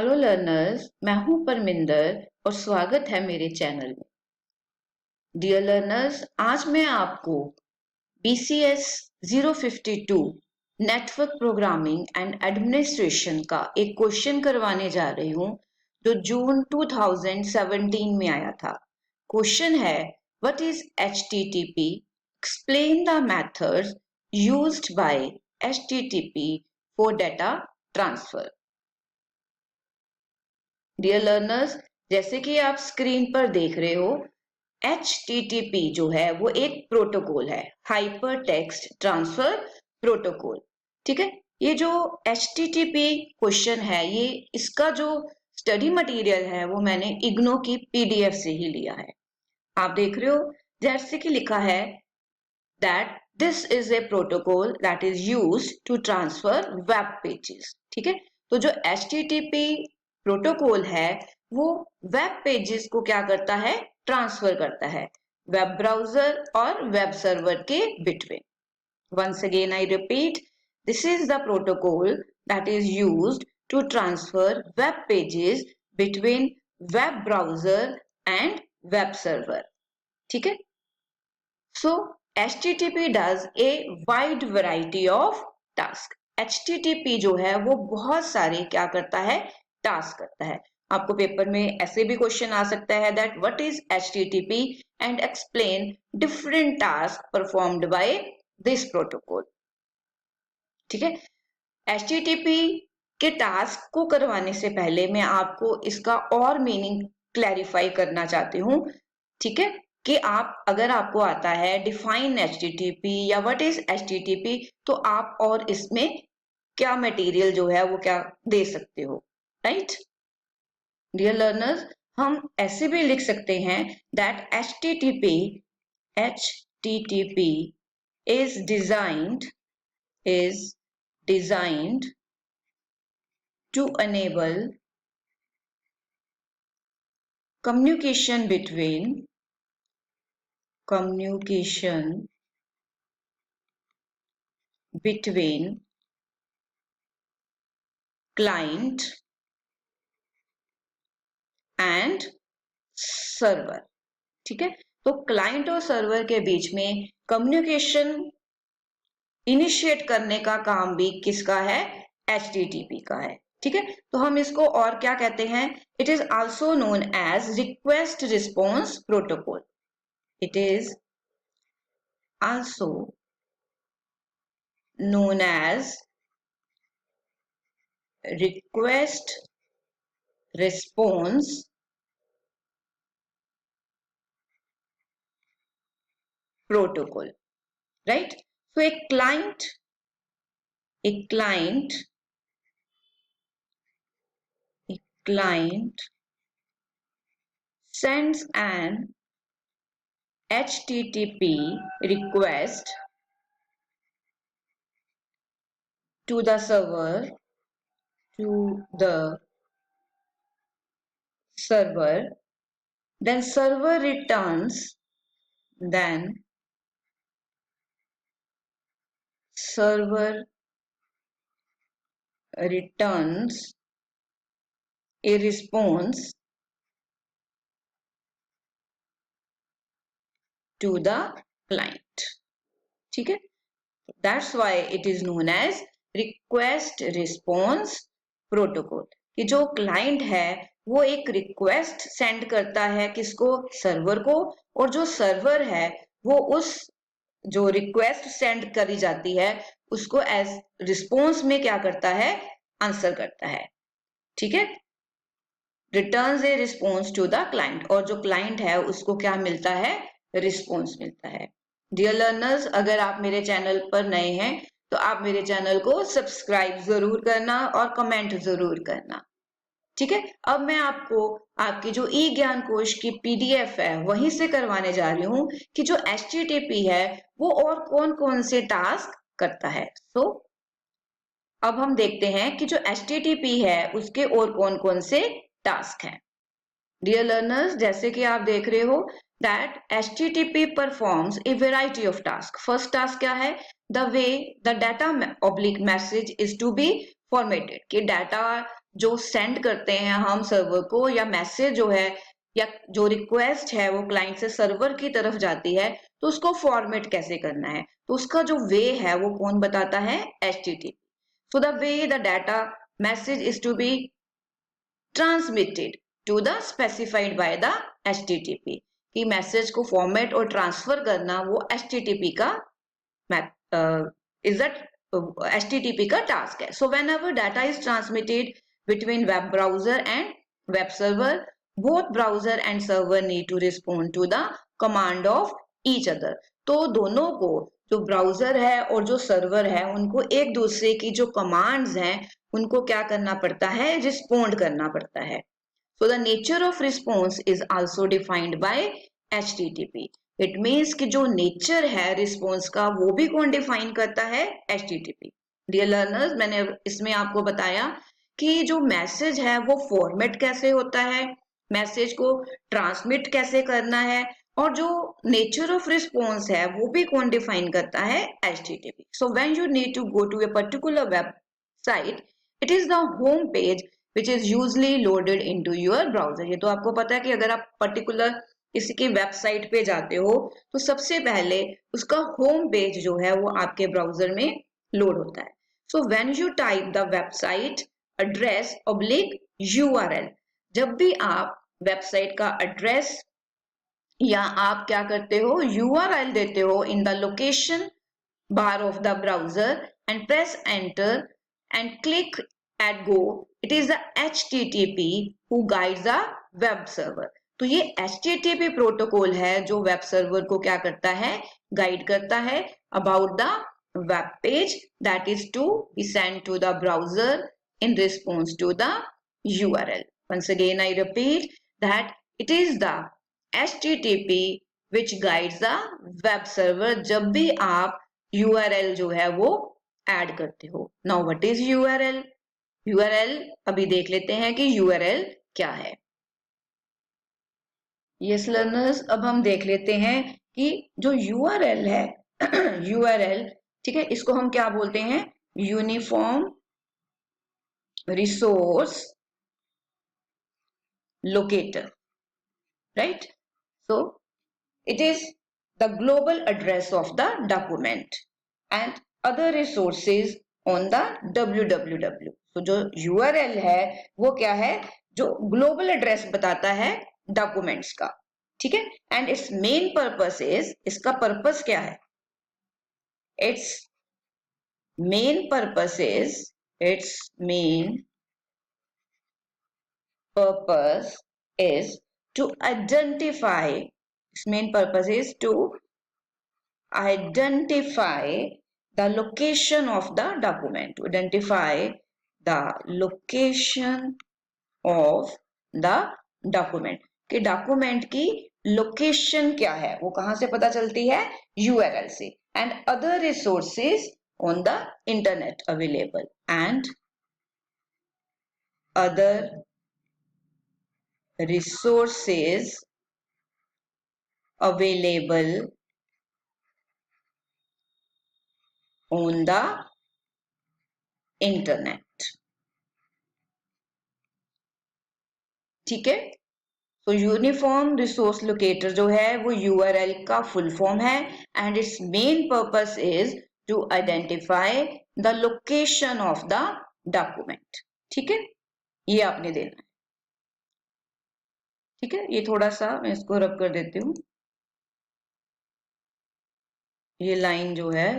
Hello learners, मैं हूं परमिंदर और स्वागत है मेरे चैनल में। डियर लर्नर्स, आज मैं आपको BCS 052 network programming and administration का एक क्वेश्चन करवाने जा रही हूं जो जून 2017 में आया था। क्वेश्चन है, what is HTTP? Explain the methods used by HTTP for data transfer. Dear learners, जैसे कि आप स्क्रीन पर देख रहे हो, HTTP जो है वो एक प्रोटोकॉल है, हाइपर टेक्स्ट ट्रांसफर प्रोटोकॉल। ठीक है, ये जो HTTP क्वेश्चन है, ये इसका जो स्टडी मटेरियल है वो मैंने इग्नो की PDF से ही लिया है। आप देख रहे हो जैसे कि लिखा है that this is a protocol that is used to transfer web pages। ठीक है, तो जो HTTP प्रोटोकॉल है वो वेब पेजेस को क्या करता है, ट्रांसफर करता है वेब ब्राउजर और वेब सर्वर के between. Once again I repeat, this is the protocol that is used to transfer web pages between web browser and web server। ठीक है, so HTTP does a wide variety of task। HTTP जो है वो बहुत सारे क्या करता है, टास्क करता है। आपको पेपर में ऐसे भी क्वेश्चन आ सकता है that what is HTTP and explain different task performed by this protocol. ठीक है, HTTP के टास्क को करवाने से पहले मैं आपको इसका और मीनिंग क्लैरिफाई करना चाहती हूँ। ठीक है, कि आप अगर आपको आता है डिफाइन HTTP या व्हाट इज HTTP, तो आप और इसमें क्या मटेरियल जो है वो क्या दे सकते हो, राइट? डियर लर्नर्स, हम ऐसे भी लिख सकते हैं that HTTP is designed to enable communication between client and server. ठीक है, तो क्लाइंट और सर्वर के बीच में कम्युनिकेशन इनिशिएट करने का काम भी किसका है, HTTP का है। ठीक है, तो हम इसको और क्या कहते हैं, it is also known as request response protocol. It is also known as request response protocol, right? So a client sends an HTTP request to the server, then server returns a response to the client। ठीक है, that's why it is known as request response protocol। कि जो client है वो एक request send करता है किसको, सर्वर को, और जो सर्वर है वो उस जो रिक्वेस्ट सेंड करी जाती है उसको एज रिस्पॉन्स में क्या करता है, आंसर करता है। ठीक है, returns a response to the client, और जो क्लाइंट है उसको क्या मिलता है, रिस्पॉन्स मिलता है। डियर लर्नर्स, अगर आप मेरे चैनल पर नए हैं तो आप मेरे चैनल को सब्सक्राइब जरूर करना और कमेंट जरूर करना। ठीक है, अब मैं आपको आपकी जो ई ज्ञान कोश की PDF है वहीं से करवाने जा रही हूँ कि जो HTTP है वो और कौन कौन से टास्क करता है। सो अब हम देखते हैं कि जो HTTP है उसके और कौन कौन से टास्क हैं। डियर लर्नर्स, जैसे कि आप देख रहे हो that HTTP performs a variety of task. First task क्या है, the way the data oblique message is to be formatted, कि डाटा जो सेंड करते हैं हम सर्वर को, या मैसेज जो है या जो रिक्वेस्ट है वो क्लाइंट से सर्वर की तरफ जाती है, तो उसको फॉर्मेट कैसे करना है, तो उसका जो वे है वो कौन बताता है? HTTP. So the way the data message is to be transmitted to the specified by the HTTP, कि मैसेज को फॉर्मेट और ट्रांसफर करना वो HTTP का is that HTTP का टास्क है. So whenever data is transmitted between web browser and web server, both browser and server need to respond to the command of each other. तो दोनों को, जो ब्राउजर है और जो सर्वर है, उनको एक दूसरे की जो कमांड्स हैं उनको क्या करना पड़ता है? रिस्पोंड करना पड़ता है. So the nature of response is also defined by HTTP. It means कि जो नेचर है रिस्पॉन्स का वो भी कौन डिफाइन करता है? HTTP. डियर लर्नर्स, मैंने इसमें आपको बताया कि जो मैसेज है वो फॉर्मेट कैसे होता है, मैसेज को ट्रांसमिट कैसे करना है, और जो नेचर ऑफ रिस्पॉन्स है वो भी कौन डिफाइन करता है? HTTP. So when you need to go to a particular website, it is the home page which is usually loaded into your browser. ये तो आपको पता है कि अगर आप पर्टिकुलर किसी की वेबसाइट पे जाते हो तो सबसे पहले उसका होम पेज जो है वो आपके ब्राउजर में लोड होता है. सो when you type the website address oblique URL, जब भी आप वेबसाइट का एड्रेस या आप क्या करते हो? URL देते हो in the location bar of the browser and press enter and click at go, it is the HTTP who guides the web server. तो ये HTTP प्रोटोकॉल है जो वेब सर्वर को क्या करता है? गाइड करता है about the web page that is to be send to the browser in response to the URL. Once again, I repeat that it is the HTTP which guides the web server जब भी आप URL जो है वो add करते हो. Now what is URL? URL अभी देख लेते हैं कि URL क्या है. यस लर्नर्स, अब हम देख लेते हैं कि जो URL है URL, ठीक है, इसको हम क्या बोलते हैं? Uniform resource locator, right? So it is the global address of the document and other resources on the www. तो जो URL है वो क्या है? जो ग्लोबल एड्रेस बताता है डॉक्यूमेंट्स का, ठीक है. And its main purpose is, इसका पर्पस क्या है? It's main purpose is, its main purpose is to identify, its main purpose is to identify the location of the document, to identify the location of the document, कि document की location क्या है, वो कहां से पता चलती है? URL से. And other resources on the internet available, and other resources available on the internet. ठीक है. तो यूनिफॉर्म रिसोर्स लोकेटर जो है वो URL का फुल फॉर्म है and its main purpose is to identify the location of the document. ठीक है, ये आपने देना है. ठीक है, ये थोड़ा सा मैं इसको रब कर देती हूँ. ये लाइन जो है,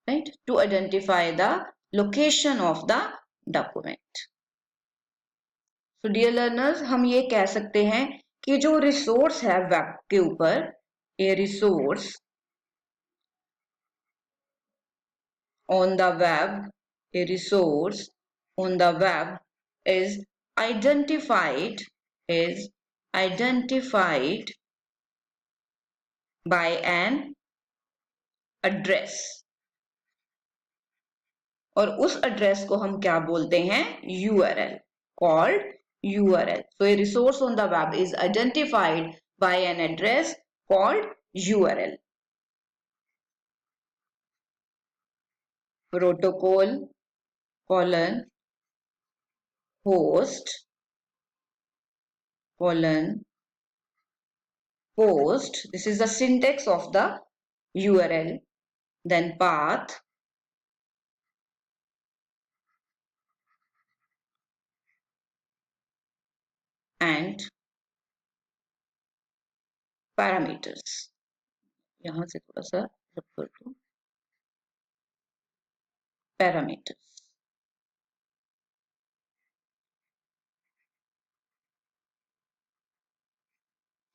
right, to identify the location of the document. तो डियर लर्नर्स, हम ये कह सकते हैं कि जो रिसोर्स है वेब के ऊपर, ये resource on the web, a resource on the web is identified by an address, और उस एड्रेस को हम क्या बोलते हैं? URL, called URL. So a resource on the web is identified by an address called URL. Protocol colon host colon post. This is the syntax of the URL. Then path and parameters. यहाँ से थोड़ा सा रब कर दो parameters.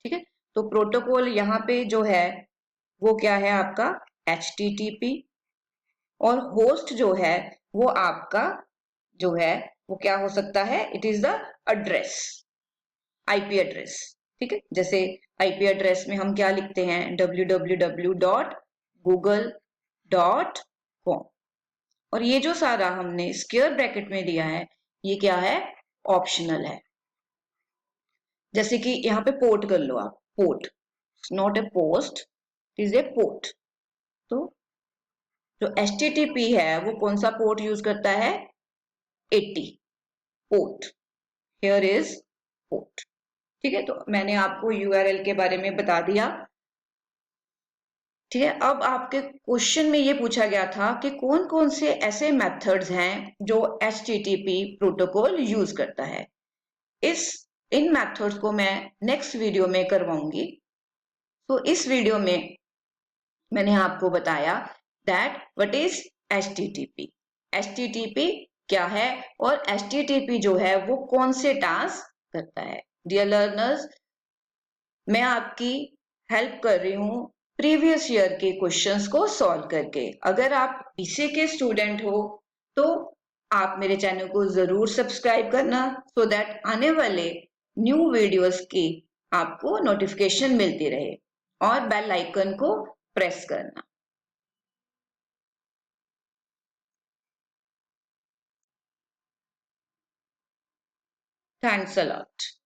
ठीक है, तो प्रोटोकॉल यहाँ पे जो है वो क्या है आपका HTTP, और होस्ट जो है वो आपका जो है वो क्या हो सकता है, it is the address, IP address. ठीक है, जैसे आईपी एड्रेस में हम क्या लिखते हैं www.google.com, और ये जो सारा हमने स्क्वायर ब्रैकेट में दिया है ये क्या है, ऑप्शनल है। जैसे कि यहाँ पे पोर्ट कर लो आप, port not a post, it is a port. तो जो HTTP है वो कौन सा पोर्ट यूज करता है, 80 पोर्ट, हियर इज पोर्ट। ठीक है, तो मैंने आपको URL के बारे में बता दिया। ठीक है, अब आपके क्वेश्चन में ये पूछा गया था कि कौन कौन से ऐसे मेथड्स हैं जो HTTP प्रोटोकॉल यूज करता है। इन मेथड्स को मैं नेक्स्ट वीडियो में करवाऊंगी। तो इस वीडियो में मैंने आपको बताया that what is HTTP, HTTP क्या है और HTTP जो है वो कौन से टास्क करता है। डियर लर्नर्स, मैं आपकी हेल्प कर रही हूँ प्रीवियस ईयर के क्वेश्चंस को सॉल्व करके। अगर आप BCA के स्टूडेंट हो तो आप मेरे चैनल को जरूर सब्सक्राइब करना सो दैट आने वाले न्यू वीडियोस की आपको नोटिफिकेशन मिलती रहे, और बेल आइकन को प्रेस करना। Thanks a lot.